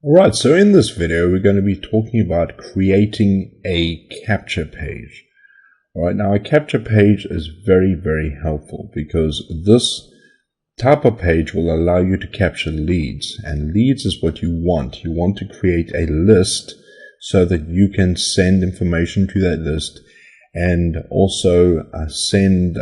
Alright, so in this video we're going to be talking about creating a capture page. Alright, now a capture page is very, very helpful because this type of page will allow you to capture leads, and leads is what you want. You want to create a list so that you can send information to that list and also send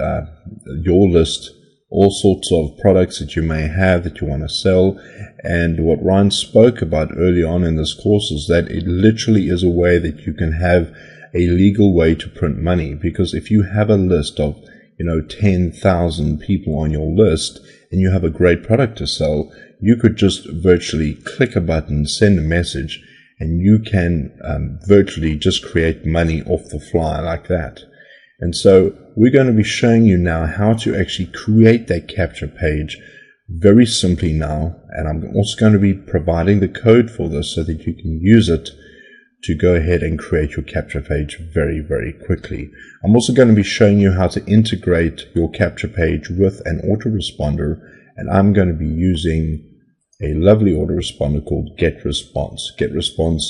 your list all sorts of products that you may have that you want to sell. And what Ryan spoke about early on in this course is that it literally is a way that you can have a legal way to print money, because if you have a list of 10,000 people on your list and you have a great product to sell, you could just virtually click a button, send a message, and you can virtually just create money off the fly like that. And so we're going to be showing you now how to actually create that capture page very simply now. And I'm also going to be providing the code for this so that you can use it to go ahead and create your capture page very, very quickly. I'm also going to be showing you how to integrate your capture page with an autoresponder. And I'm going to be using a lovely autoresponder called GetResponse. GetResponse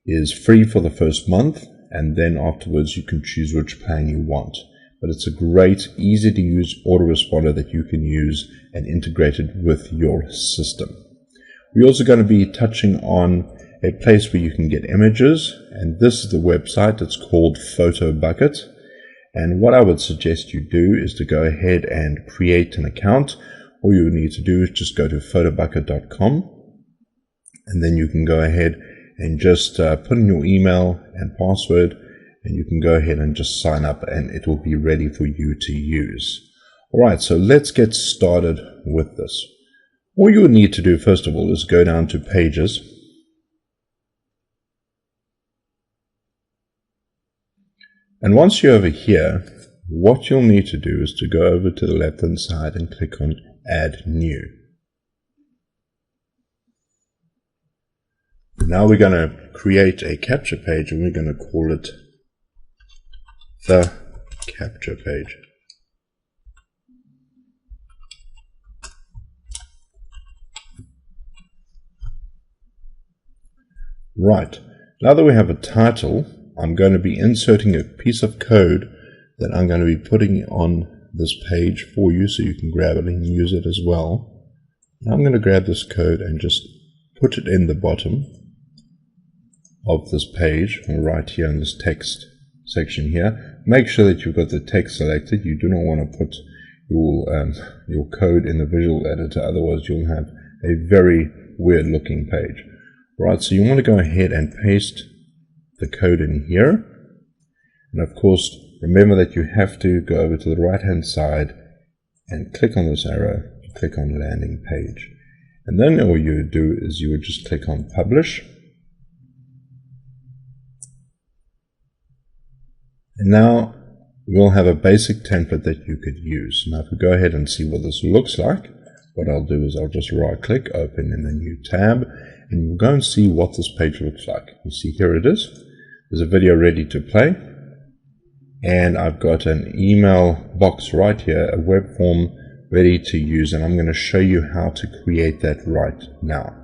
is free for the first month, and then afterwards you can choose which plan you want. But it's a great, easy to use autoresponder that you can use and integrate it with your system. We're also going to be touching on a place where you can get images, and this is the website. It's called PhotoBucket. And what I would suggest you do is to go ahead and create an account. All you need to do is just go to photobucket.com, and then you can go ahead and just put in your email and password, and you can go ahead and just sign up, and it will be ready for you to use. Alright, so let's get started with this. All you need to do first of all is go down to Pages, and once you're over here, what you'll need to do is to go over to the left hand side and click on Add New. Now we're going to create a capture page, and we're going to call it the capture page. Right, now that we have a title, I'm going to be inserting a piece of code that I'm going to be putting on this page for you so you can grab it and use it as well. Now I'm going to grab this code and just put it in the bottom of this page, or right here in this text section here. Make sure that you've got the text selected. You do not want to put your code in the visual editor, otherwise you'll have a very weird looking page. Right, so you want to go ahead and paste the code in here, and of course remember that you have to go over to the right hand side and click on this arrow, click on landing page, and then all you would do is you would just click on publish. And now we'll have a basic template that you could use. Now if we go ahead and see what this looks like, what I'll do is I'll just right click, open in a new tab, and we'll go and see what this page looks like. You see, here it is. There's a video ready to play, and I've got an email box right here, a web form ready to use, and I'm going to show you how to create that right now.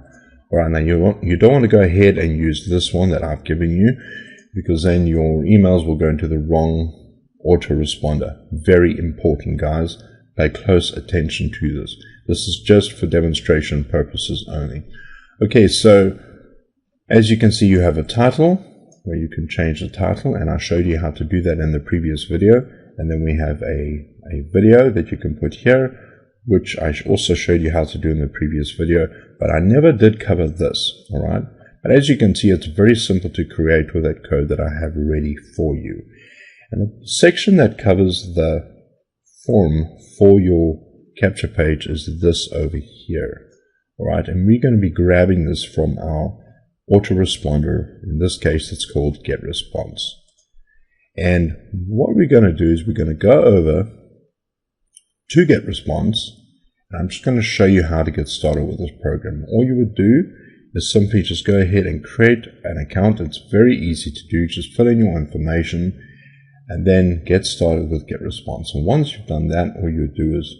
Alright, now you don't want to go ahead and use this one that I've given you, because then your emails will go into the wrong autoresponder. Very important, guys. Pay close attention to this. This is just for demonstration purposes only. Okay, so as you can see, you have a title where you can change the title, and I showed you how to do that in the previous video. And then we have a video that you can put here, which I also showed you how to do in the previous video, but I never did cover this. Alright, but as you can see, it's very simple to create with that code that I have ready for you. And the section that covers the form for your capture page is this over here. Alright, and we're going to be grabbing this from our autoresponder. In this case, it's called GetResponse. And what we're going to do is we're going to go over to GetResponse, and I'm just going to show you how to get started with this program. All you would do is simply just go ahead and create an account. It's very easy to do. Just fill in your information and then get started with GetResponse. And once you've done that, all you do is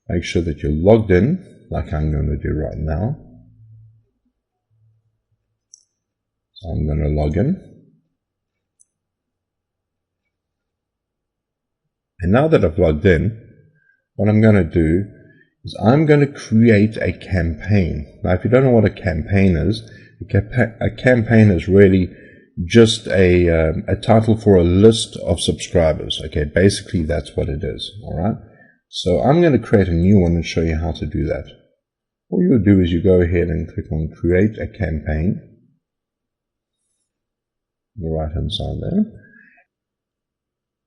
make sure that you're logged in, like I'm going to do right now. So I'm going to log in. And now that I've logged in, what I'm going to do is I'm going to create a campaign. Now, if you don't know what a campaign is, a campaign is really just a title for a list of subscribers. Okay, basically that's what it is. All right. So I'm going to create a new one and show you how to do that. All you'll do is you go ahead and click on Create a Campaign. On the right hand side there.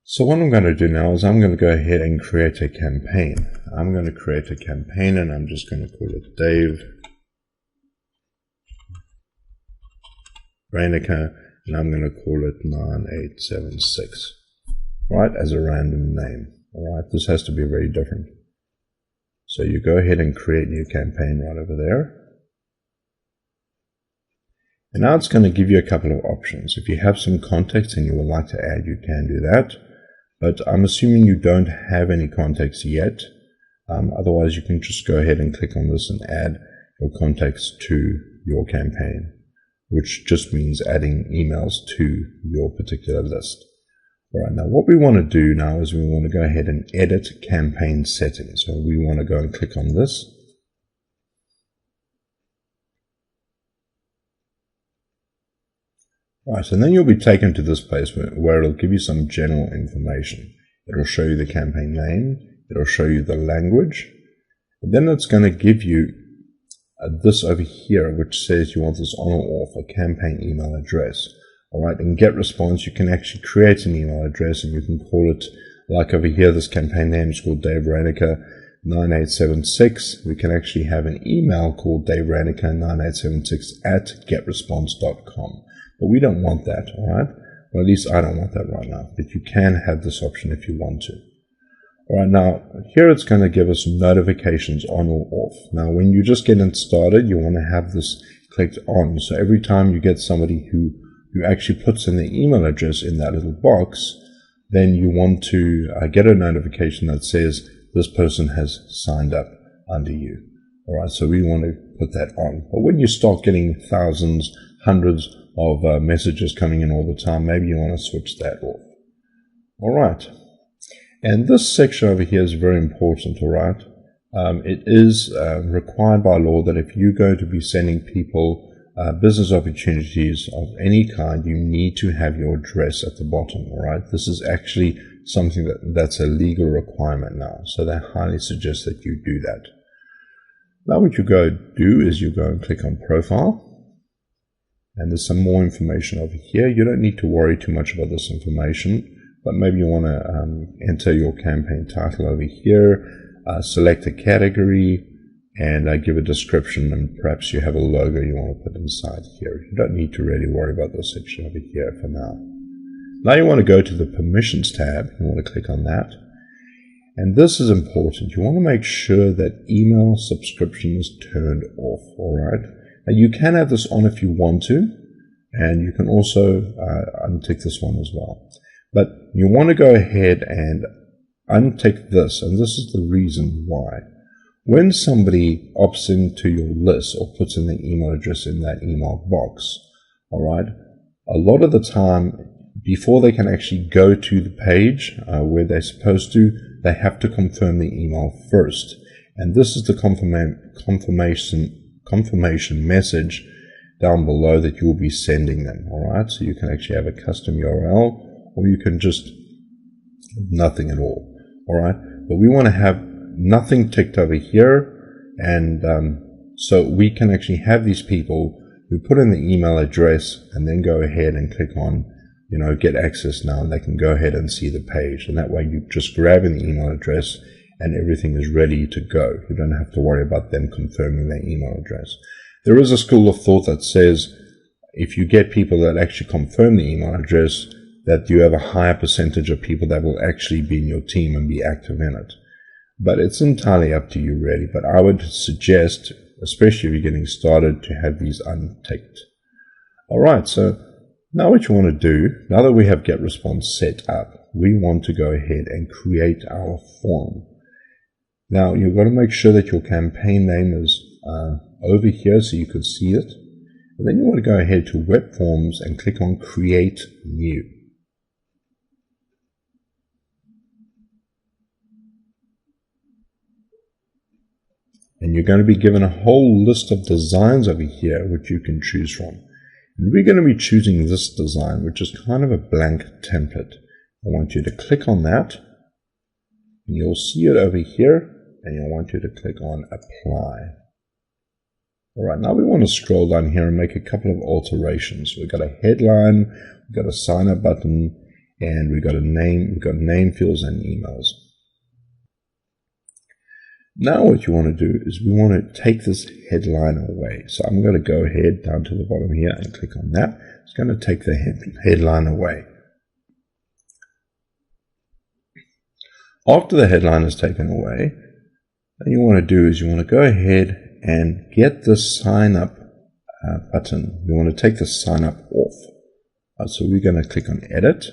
So what I'm going to do now is I'm going to go ahead and create a campaign. I'm going to create a campaign and I'm just going to call it Dave Rainiker, and I'm going to call it 9876, right, as a random name. All right, this has to be very different. So you go ahead and create new campaign right over there. And now it's going to give you a couple of options. If you have some context and you would like to add, you can do that. But I'm assuming you don't have any context yet. Otherwise, you can just go ahead and click on this and add your context to your campaign, which just means adding emails to your particular list. All right, now what we want to do now is we want to go ahead and edit campaign settings. So we want to go and click on this. Right, and then you'll be taken to this place where it'll give you some general information. It'll show you the campaign name, it'll show you the language, and then it's going to give you this over here, which says you want this on or off, a campaign email address. All right, in Get Response, you can actually create an email address and you can call it, like over here, this campaign name is called Dave Rainiker 9876. We can actually have an email called Dave Rainiker 9876 at getresponse.com. But we don't want that, all right? Or at least I don't want that right now. But you can have this option if you want to. All right, now here it's going to give us notifications on or off. Now, when you're just getting started, you want to have this clicked on. So every time you get somebody who actually puts in their email address in that little box, then you want to get a notification that says this person has signed up under you. All right, so we want to put that on. But when you start getting thousands, hundreds of messages coming in all the time, maybe you want to switch that off. All right. And this section over here is very important, all right? It is required by law that if you're going to be sending people business opportunities of any kind, you need to have your address at the bottom, all right? This is actually something that's a legal requirement now, so they highly suggest that you do that. Now what you go do is you go and click on Profile. And there's some more information over here. You don't need to worry too much about this information, but maybe you want to enter your campaign title over here, select a category, and give a description, and perhaps you have a logo you want to put inside here. You don't need to really worry about this section over here for now. Now you want to go to the Permissions tab. You want to click on that. And this is important. You want to make sure that email subscription is turned off, all right? Now you can have this on if you want to, and you can also untick this one as well. But you want to go ahead and untick this, and this is the reason why. When somebody opts into your list or puts in the email address in that email box, all right, a lot of the time, before they can actually go to the page where they're supposed to, they have to confirm the email first. And this is the confirmation message down below that you will be sending them. All right, so you can actually have a custom URL, or you can just nothing at all. All right, but we want to have nothing ticked over here, and so we can actually have these people who put in the email address and then go ahead and click on, you know, get access now, and they can go ahead and see the page. And that way you just grab an email address and everything is ready to go. You don't have to worry about them confirming their email address. There is a school of thought that says if you get people that actually confirm the email address, that you have a higher percentage of people that will actually be in your team and be active in it. But it's entirely up to you, really. But I would suggest, especially if you're getting started, to have these unticked. All right, so now what you want to do, now that we have GetResponse set up, we want to go ahead and create our form. Now, you've got to make sure that your campaign name is over here so you can see it. And then you want to go ahead to Web Forms and click on Create New. And you're going to be given a whole list of designs over here which you can choose from. And we're going to be choosing this design, which is kind of a blank template. I want you to click on that, and you'll see it over here, and I want you to click on Apply. Alright, now we want to scroll down here and make a couple of alterations. We've got a headline, we've got a sign up button, and we've got name fields and emails. Now what you want to do is we want to take this headline away. So I'm going to go ahead down to the bottom here and click on that. It's going to take the headline away. After the headline is taken away, what you want to do is you want to go ahead and get the sign up button. You want to take the sign up off. So we're going to click on Edit.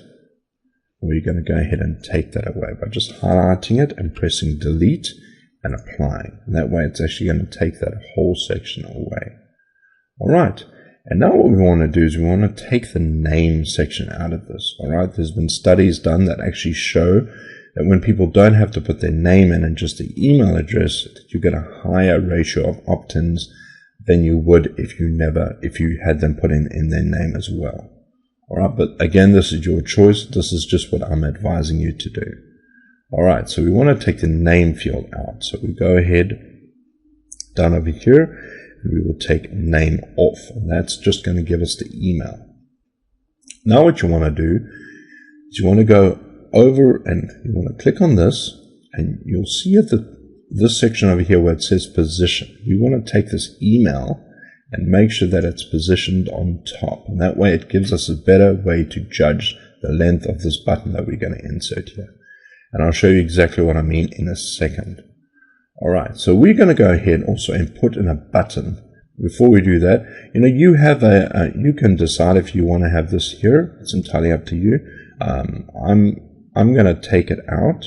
We're going to go ahead and take that away by just highlighting it and pressing Delete and applying. And that way it's actually going to take that whole section away. Alright, and now what we want to do is we want to take the name section out of this. Alright, there's been studies done that actually show that when people don't have to put their name in and just the email address, that you get a higher ratio of opt-ins than you would if you had them put in their name as well. Alright, but again, this is your choice. This is just what I'm advising you to do. Alright, so we want to take the name field out. So we go ahead down over here and we will take name off. And that's just going to give us the email. Now what you want to do is you want to go over and you want to click on this, and you'll see at this section over here where it says position. We want to take this email and make sure that it's positioned on top. And that way it gives us a better way to judge the length of this button that we're going to insert here. And I'll show you exactly what I mean in a second. Alright, so we're going to go ahead also and put in a button. Before we do that, you have you can decide if you want to have this here. It's entirely up to you. I'm going to take it out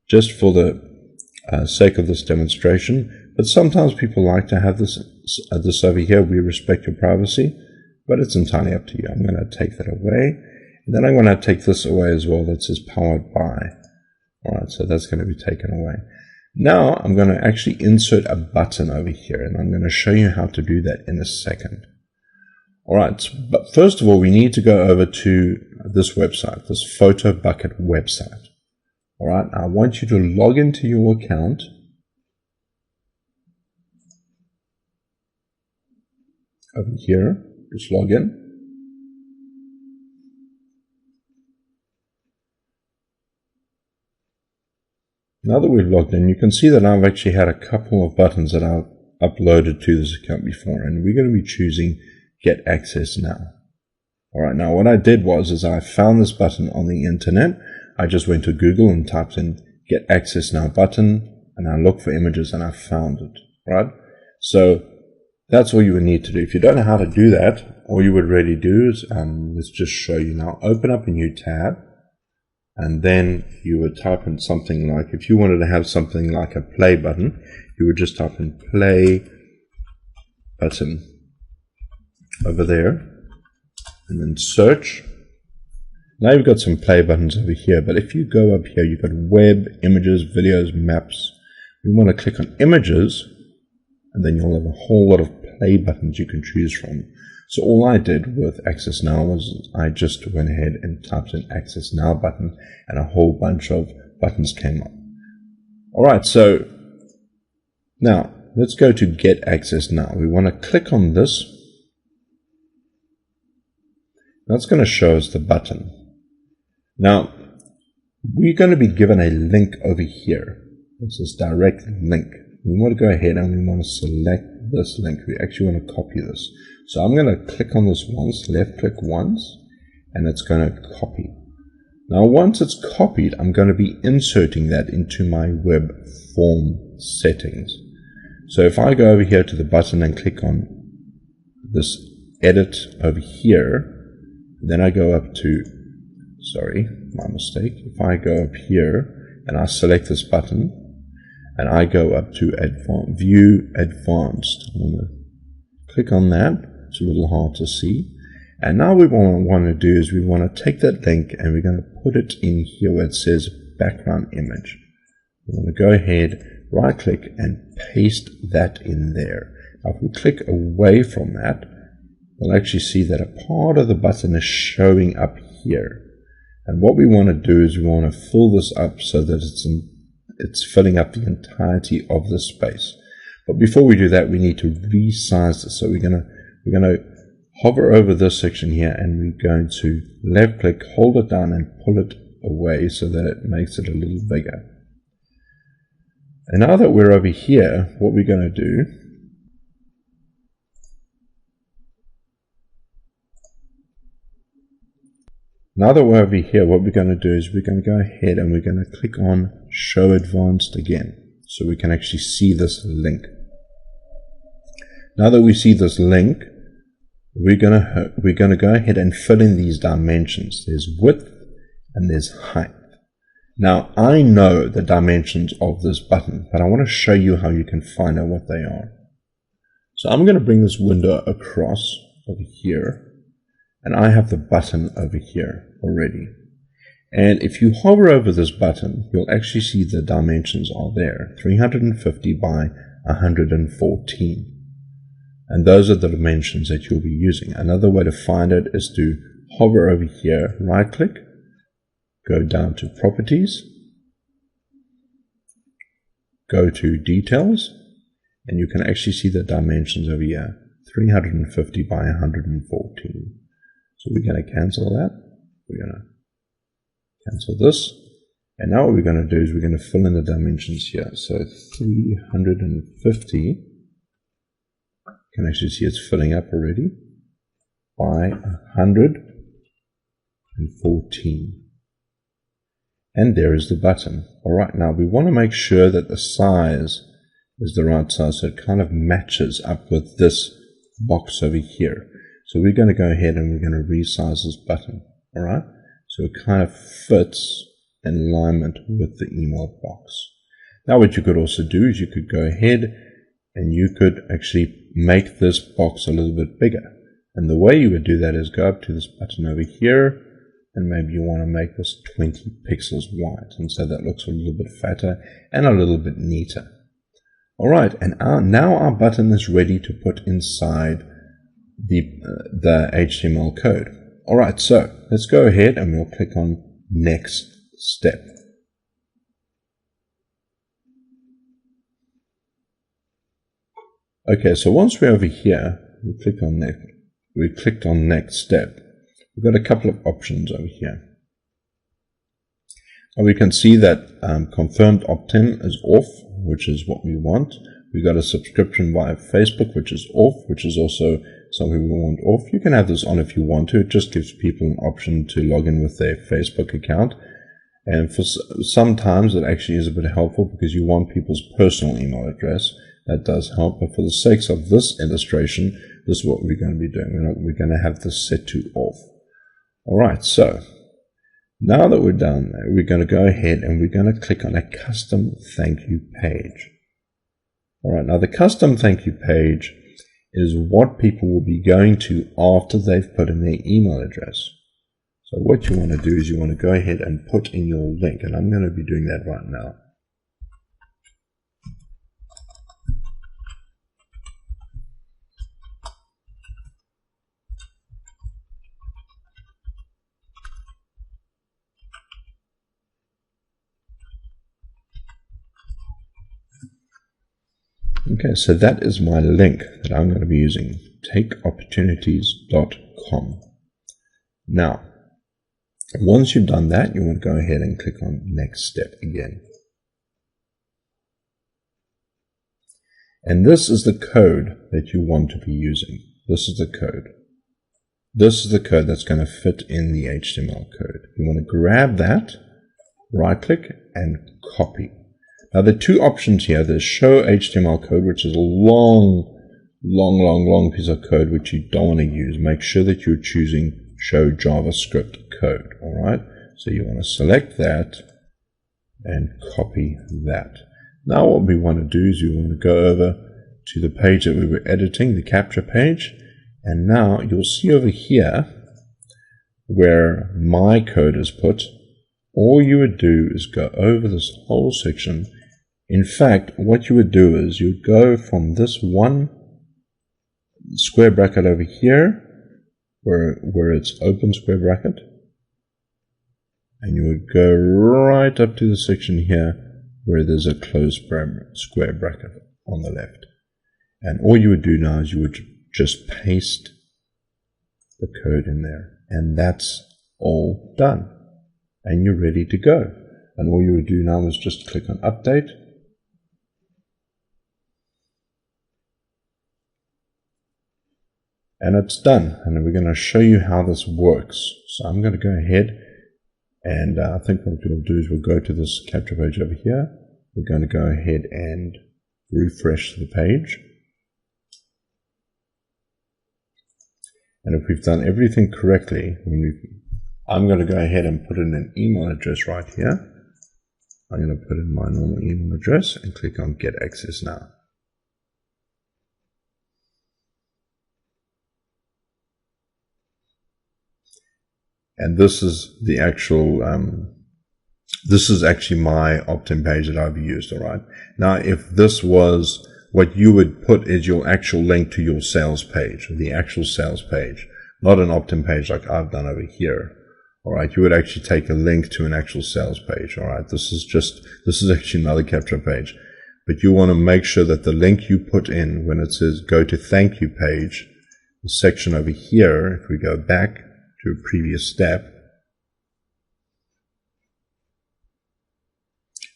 just for the sake of this demonstration. But sometimes people like to have this over here. We respect your privacy, but it's entirely up to you. I'm going to take that away. And then I'm going to take this away as well that says powered by. Alright, so that's going to be taken away. Now I'm going to actually insert a button over here, and I'm going to show you how to do that in a second. Alright, but first of all, we need to go over to this website, this Photo Bucket website. Alright, I want you to log into your account. Over here, just log in. Now that we've logged in, you can see that I've actually had a couple of buttons that I've uploaded to this account before, and we're going to be choosing Get Access Now. Alright, now what I did was I found this button on the internet. I just went to Google and typed in Get Access Now button, and I looked for images and I found it. Right? So that's all you would need to do. If you don't know how to do that, all you would really do is, let's just show you now. Open up a new tab. And then you would type in something like, if you wanted to have something like a play button, you would just type in play button over there, and then search. Now you've got some play buttons over here, but if you go up here, you've got web, images, videos, maps. We want to click on images, and then you'll have a whole lot of play buttons you can choose from. So all I did with Access Now was I just went ahead and typed in Access Now button, and a whole bunch of buttons came up. Alright, so now let's go to Get Access Now. We want to click on this. That's going to show us the button. Now, we're going to be given a link over here. It's this direct link. We want to go ahead and we want to select this link. We actually want to copy this. So I'm going to click on this once, left click once, and it's going to copy. Now once it's copied, I'm going to be inserting that into my web form settings. So if I go over here to the button and click on this edit over here, then I go up to, sorry, my mistake. If I go up here and I select this button and I go up to View Advanced, I'm going to click on that. It's a little hard to see. And now what we want to do is we want to take that link and we're going to put it in here where it says background image. We want to go ahead, right click and paste that in there. Now if we click away from that, we'll actually see that a part of the button is showing up here. And what we want to do is we want to fill this up so that it's filling up the entirety of the space. But before we do that, we need to resize this. So we're going to hover over this section here and we're going to left click, hold it down and pull it away so that it makes it a little bigger. And now that we're over here, what we're going to do is we're going to go ahead and we're going to click on Show Advanced again so we can actually see this link. Now that we see this link, we're going to go ahead and fill in these dimensions. There's width and there's height. Now I know the dimensions of this button, but I want to show you how you can find out what they are. So I'm going to bring this window across over here, and I have the button over here already. And if you hover over this button, you'll actually see the dimensions are there, 350 by 114. And those are the dimensions that you'll be using. Another way to find it is to hover over here, right click, go down to Properties, go to Details, and you can actually see the dimensions over here, 350 by 114. So we're going to cancel that. We're going to cancel this. And now what we're going to do is we're going to fill in the dimensions here. So 350, you can actually see it's filling up already, by 114. And there is the button. Alright, now we want to make sure that the size is the right size, so it kind of matches up with this box over here. So we're going to go ahead and we're going to resize this button. Alright, so it kind of fits in alignment with the email box. Now what you could also do is you could go ahead and you could actually make this box a little bit bigger. And the way you would do that is go up to this button over here, and maybe you want to make this 20 pixels wide, and so that looks a little bit fatter and a little bit neater. Alright, and now our button is ready to put inside the HTML code. Alright, so let's go ahead and we'll click on Next Step. Okay, so once we're over here, we clicked on Next Step. We've got a couple of options over here. And we can see that confirmed opt-in is off, which is what we want. We've got a subscription via Facebook, which is off, which is also something we want off. You can have this on if you want to. It just gives people an option to log in with their Facebook account. And for sometimes it actually is a bit helpful because you want people's personal email address. That does help, but for the sakes of this illustration, this is what we're going to be doing. We're going to have this set to off. Alright, so now that we're done, we're going to go ahead and we're going to click on a custom thank you page. Alright, now the custom thank you page is what people will be going to after they've put in their email address. So what you want to do is you want to go ahead and put in your link, and I'm going to be doing that right now. Okay, so that is my link that I'm going to be using, takeopportunities.com. Now, once you've done that, you want to go ahead and click on Next Step again. And this is the code that you want to be using. This is the code. This is the code that's going to fit in the HTML code. You want to grab that, right-click, and copy. Now, the two options here, there's Show HTML Code, which is a long piece of code which you don't want to use. Make sure that you're choosing Show JavaScript Code, all right? So you want to select that and copy that. Now, what we want to do is we want to go over to the page that we were editing, the capture page, And now you'll see over here where my code is put. All you would do is go over this whole section. In fact, what you would do is you'd go from this one square bracket over here, where it's open square bracket, and you would go right up to the section here where there's a closed square bracket on the left. And all you would do now is you would just paste the code in there, and that's all done, and you're ready to go. And all you would do now is just click on update, and it's done. And we're going to show you how this works. So I'm going to go ahead, and I think what we'll do is we'll go to this capture page over here. We're going to go ahead and refresh the page. And if we've done everything correctly, I'm going to go ahead and put in an email address right here. I'm going to put in my normal email address and click on Get Access Now. And this is the actual, this is actually my opt-in page that I've used, all right? Now, if this was what you would put is your actual link to your sales page, the actual sales page, not an opt-in page like I've done over here, all right? You would actually take a link to an actual sales page, all right? This is actually another capture page, but you want to make sure that the link you put in when it says go to thank you page, the section over here, if we go back to a previous step,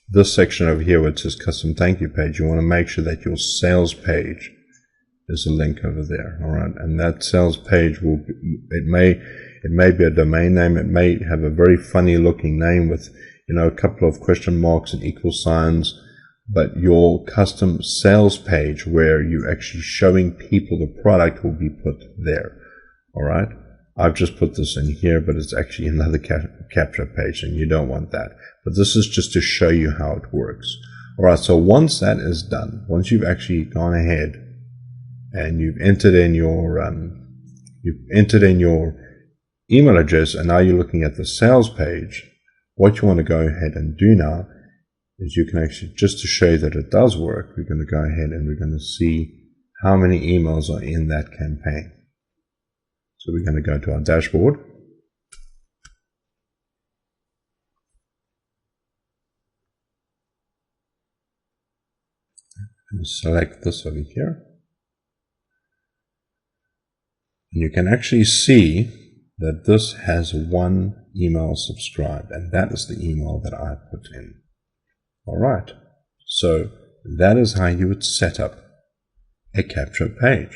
this section over here where it says custom thank you page, you want to make sure that your sales page is a link over there, all right? And that sales page will be, it may be a domain name, it may have a very funny looking name with, you know, a couple of question marks and equal signs, but your custom sales page where you're actually showing people the product will be put there, all right? I've just put this in here, but it's actually another capture page, and you don't want that. But this is just to show you how it works. All right, so once that is done, once you've actually gone ahead and you've entered in your email address, and now you're looking at the sales page, what you want to go ahead and do now is you can actually, just to show you that it does work, we're going to go ahead and we're going to see how many emails are in that campaign. So we're going to go to our dashboard. And select this over here. And you can actually see that this has one email subscribed, and that is the email that I put in. All right. So that is how you would set up a capture page.